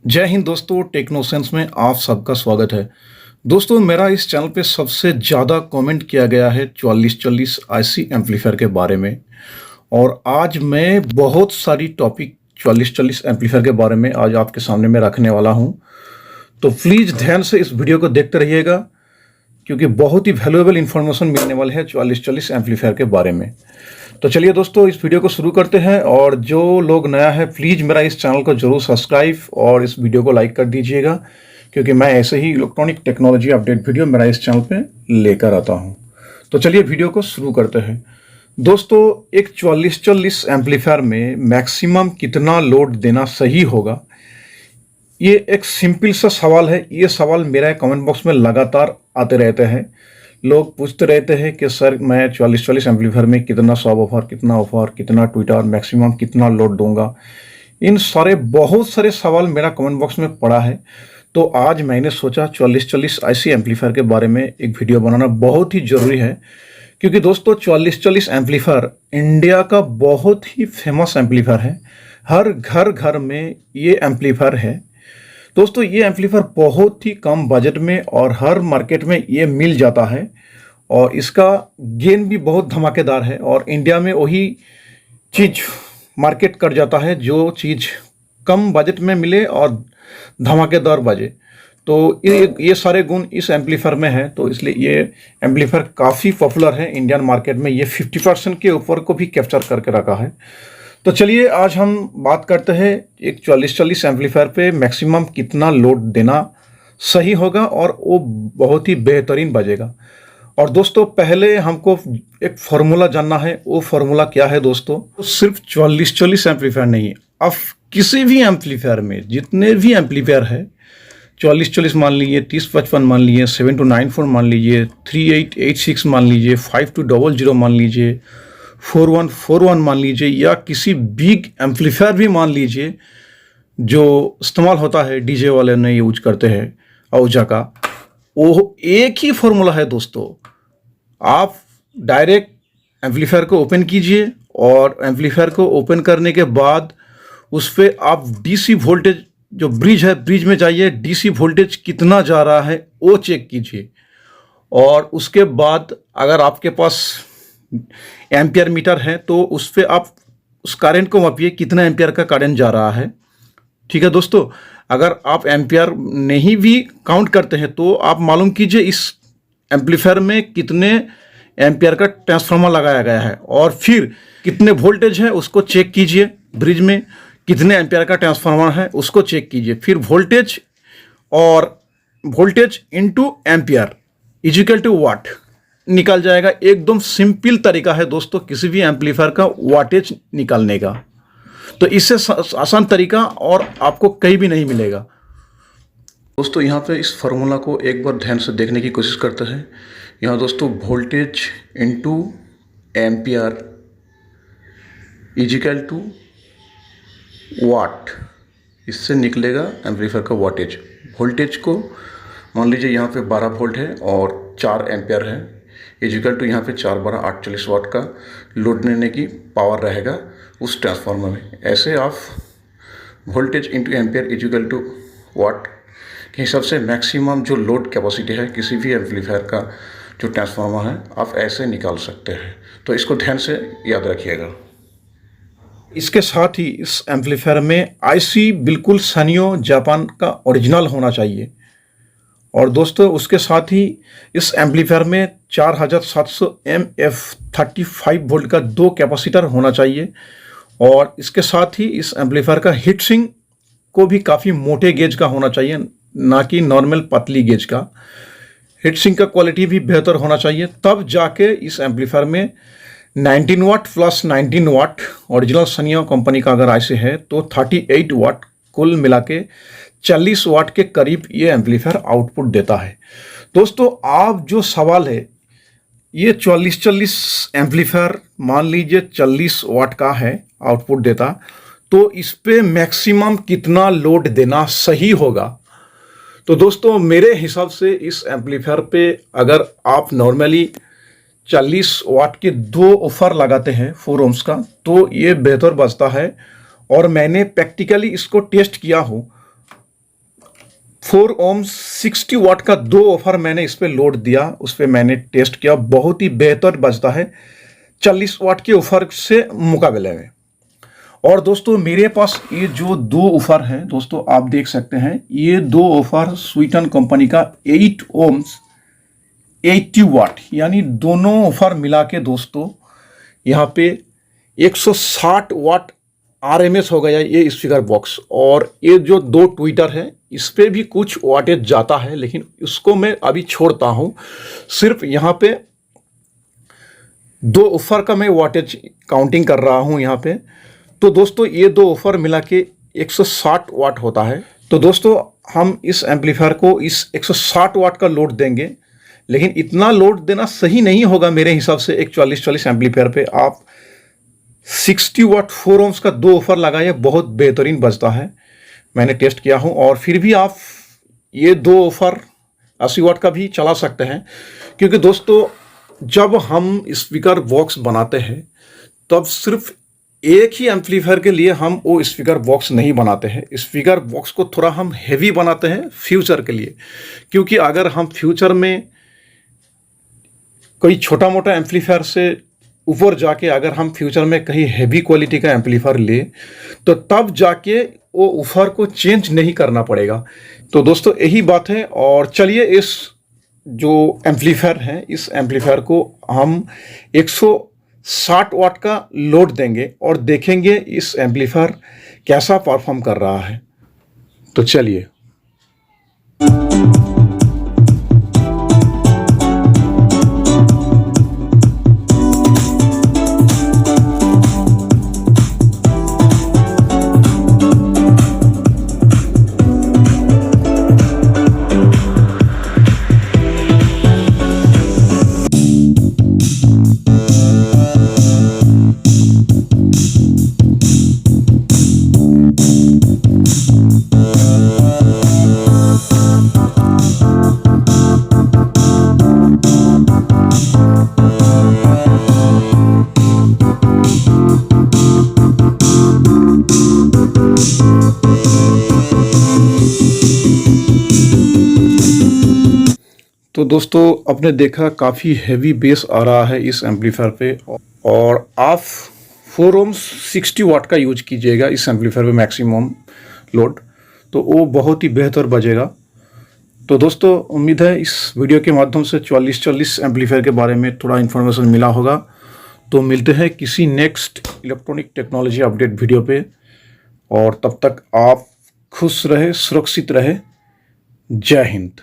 जय हिंद दोस्तों, टेक्नोसेंस में आप सबका स्वागत है। दोस्तों, मेरा इस चैनल पे सबसे ज़्यादा कमेंट किया गया है 4440 आईसी एम्पलीफायर के बारे में। और आज मैं बहुत सारी टॉपिक 4440 एम्पलीफायर के बारे में आज आपके सामने में रखने वाला हूं। तो प्लीज़ ध्यान से इस वीडियो को देखते रहिएगा, क्योंकि बहुत ही वैल्यूएबल इंफॉर्मेशन मिलने वाले है 4440 एम्पलीफायर के बारे में। तो चलिए दोस्तों, इस वीडियो को शुरू करते हैं। और जो लोग नया है, प्लीज़ मेरा इस चैनल को जरूर सब्सक्राइब और इस वीडियो को लाइक कर दीजिएगा, क्योंकि मैं ऐसे ही इलेक्ट्रॉनिक टेक्नोलॉजी अपडेट वीडियो मेरा इस चैनल पे लेकर आता हूं। तो चलिए वीडियो को शुरू करते हैं। दोस्तों, एक 4440 एम्पलीफायर में मैक्सिमम कितना लोड देना सही होगा, ये एक सिंपल सा सवाल है। ये सवाल मेरा कमेंट बॉक्स में लगातार आते रहते हैं। लोग पूछते रहते हैं कि सर, मैं 4440 एम्पलीफायर में कितना सब ऑफर, कितना ट्विटर, मैक्सिमम कितना लोड दूंगा। इन सारे बहुत सारे सवाल मेरा कमेंट बॉक्स में पड़ा है। तो आज मैंने सोचा 4440 आईसी एम्पलीफायर के बारे में एक वीडियो बनाना बहुत ही ज़रूरी है, क्योंकि दोस्तों 4440 एम्पलीफायर इंडिया का बहुत ही फेमस एम्पलीफायर है। हर घर घर में ये एम्पलीफायर है। दोस्तों, ये एम्पलीफायर बहुत ही कम बजट में और हर मार्केट में ये मिल जाता है, और इसका गेन भी बहुत धमाकेदार है। और इंडिया में वही चीज़ मार्केट कर जाता है जो चीज़ कम बजट में मिले और धमाकेदार बजे। तो ये सारे गुण इस एम्पलीफायर में है, तो इसलिए ये एम्पलीफायर काफ़ी पॉपुलर है इंडियन मार्केट में। ये 50% के ऊपर को भी कैप्चर करके रखा है। तो चलिए आज हम बात करते हैं एक 4440 एम्पलीफायर पे मैक्सिमम कितना लोड देना सही होगा और वो बहुत ही बेहतरीन बजेगा। और दोस्तों, पहले हमको एक फार्मूला जानना है। वो फार्मूला क्या है दोस्तों? तो सिर्फ 4440 एम्पलीफायर नहीं, अब किसी भी एम्पलीफायर में जितने भी एम्पलीफायर है, 4440 मान लीजिए, 3055 मान लीजिए, 7294 मान लीजिए, 3886 मान लीजिए, 5200 मान लीजिए, 4141 मान लीजिए, या किसी बिग एम्पलीफायर भी मान लीजिए जो इस्तेमाल होता है, डीजे वाले ने यूज करते हैं आउजा का, वो एक ही फॉर्मूला है दोस्तों। आप डायरेक्ट एम्पलीफायर को ओपन कीजिए, और एम्पलीफायर को ओपन करने के बाद उस पर आप डीसी वोल्टेज, जो ब्रिज है, ब्रिज में जाइए, डीसी वोल्टेज कितना जा रहा है वो चेक कीजिए। और उसके बाद अगर आपके पास एम्पियर मीटर है तो उस पर आप उस करंट को मापिए, कितना एम्पियर का करंट जा रहा है। ठीक है दोस्तों, अगर आप एम्पियर नहीं भी काउंट करते हैं तो आप मालूम कीजिए इस एम्पलीफायर में कितने एम्पियर का ट्रांसफार्मर लगाया गया है, और फिर कितने वोल्टेज है उसको चेक कीजिए। ब्रिज में कितने एम्पियर का ट्रांसफार्मर है उसको चेक कीजिए। फिर वोल्टेज, और voltage into ampere equal to watt निकल जाएगा। एकदम सिंपल तरीका है दोस्तों किसी भी एम्पलीफायर का वाटेज निकालने का। तो इससे आसान तरीका और आपको कहीं भी नहीं मिलेगा। दोस्तों, यहाँ पे इस फार्मूला को एक बार ध्यान से देखने की कोशिश करते हैं। यहाँ दोस्तों voltage into ampere equal to watt, इससे निकलेगा एम्पलीफायर का वाटेज। वोल्टेज को मान लीजिए यहाँ पे 12 वोल्ट है और 4 एम्पियर है, इजिकल टू यहाँ पे 4 12 48 वाट का लोड लेने की पावर रहेगा उस ट्रांसफार्मर में। ऐसे आप voltage into ampere equal to watt के हिसाब से मैक्सिमम जो लोड कैपेसिटी है किसी भी एम्पलीफायर का जो ट्रांसफार्मर है, आप ऐसे निकाल सकते हैं। तो इसको ध्यान से याद रखिएगा। इसके साथ ही इस एम्पलीफायर में आईसी बिल्कुल सनियो जापान का ओरिजिनल होना चाहिए। और दोस्तों, उसके साथ ही इस एम्पलीफायर में 4700 MF35 वोल्ट का 2 कैपेसिटर होना चाहिए। और इसके साथ ही इस एम्पलीफायर का हीट सिंक को भी काफ़ी मोटे गेज का होना चाहिए, ना कि नॉर्मल पतली गेज का। हीट सिंक का क्वालिटी भी बेहतर होना चाहिए, तब जाके इस एम्पलीफायर में 19 वाट प्लस 19 वाट ओरिजिनल सनियो कंपनी का अगर आईसी है तो 38 वाट, कुल मिला के 40 वाट के करीब ये एम्पलीफायर आउटपुट देता है। दोस्तों, आप जो सवाल है, ये 4440 एम्पलीफायर मान लीजिए 40 वाट का है आउटपुट देता, तो इस पे मैक्सिमम कितना लोड देना सही होगा? तो दोस्तों, मेरे हिसाब से इस एम्पलीफायर पे अगर आप नॉर्मली 40 वाट के 2 ऑफर लगाते हैं 4 ohms का, तो ये बेहतर बजता है। और मैंने प्रैक्टिकली इसको टेस्ट किया हूँ। 4 ओम 60 वाट का 2 ऑफर मैंने इस पे लोड दिया, उस पे मैंने टेस्ट किया, बहुत ही बेहतर बजता है 40 वाट के ऑफर से मुकाबले में। और दोस्तों मेरे पास ये जो 2 ऑफर हैं दोस्तों, आप देख सकते हैं, ये 2 ऑफर स्वीटन कंपनी का 8 ओम्स 80 वाट, यानी दोनों ऑफर मिला के दोस्तों यहाँ पे 160 वाट आरएमएस हो गया ये स्पीकर बॉक्स। और ये जो 2 ट्विटर है इस पे भी कुछ वाटेज जाता है, लेकिन उसको मैं अभी छोड़ता हूँ, सिर्फ यहाँ पे 2 ऑफर का मैं वाटेज काउंटिंग कर रहा हूँ यहाँ पे। तो दोस्तों ये 2 ऑफर मिला के 160 वाट होता है। तो दोस्तों हम इस एम्पलीफायर को इस 160 वाट का लोड देंगे, लेकिन इतना लोड देना सही नहीं होगा मेरे हिसाब से। एक 40 एम्पलीफायर पे आप 60 वाट 4 ओम्स का 2 ऑफर लगाइए, बहुत बेहतरीन बजता है, मैंने टेस्ट किया हूँ। और फिर भी आप ये 2 ऑफर 80 वाट का भी चला सकते हैं, क्योंकि दोस्तों जब हम स्पीकर बॉक्स बनाते हैं तब सिर्फ एक ही एम्पलीफायर के लिए हम वो स्पीकर बॉक्स नहीं बनाते हैं। स्पीकर बॉक्स को थोड़ा हम हेवी बनाते हैं फ्यूचर के लिए, क्योंकि अगर हम फ्यूचर में कोई छोटा मोटा एम्पलीफायर से ऊपर जाके अगर हम फ्यूचर में कहीं हैवी क्वालिटी का एम्पलीफायर ले, तो तब जाके वो ऊपर को चेंज नहीं करना पड़ेगा। तो दोस्तों यही बात है। और चलिए इस जो एम्पलीफायर है, इस एम्पलीफायर को हम 160 वाट का लोड देंगे और देखेंगे इस एम्पलीफायर कैसा परफॉर्म कर रहा है। तो चलिए। तो दोस्तों आपने देखा काफ़ी हैवी बेस आ रहा है इस एम्पलीफायर पे, और आप 4 ओम 60 वाट का यूज कीजिएगा इस एम्पलीफायर पे मैक्सिमम लोड, तो वो बहुत ही बेहतर बजेगा। तो दोस्तों उम्मीद है इस वीडियो के माध्यम से 44 एम्पलीफायर के बारे में थोड़ा इन्फॉर्मेशन मिला होगा। तो मिलते हैं किसी next electronic technology update video पे, और तब तक आप खुश रहे, सुरक्षित रहे। जय हिंद।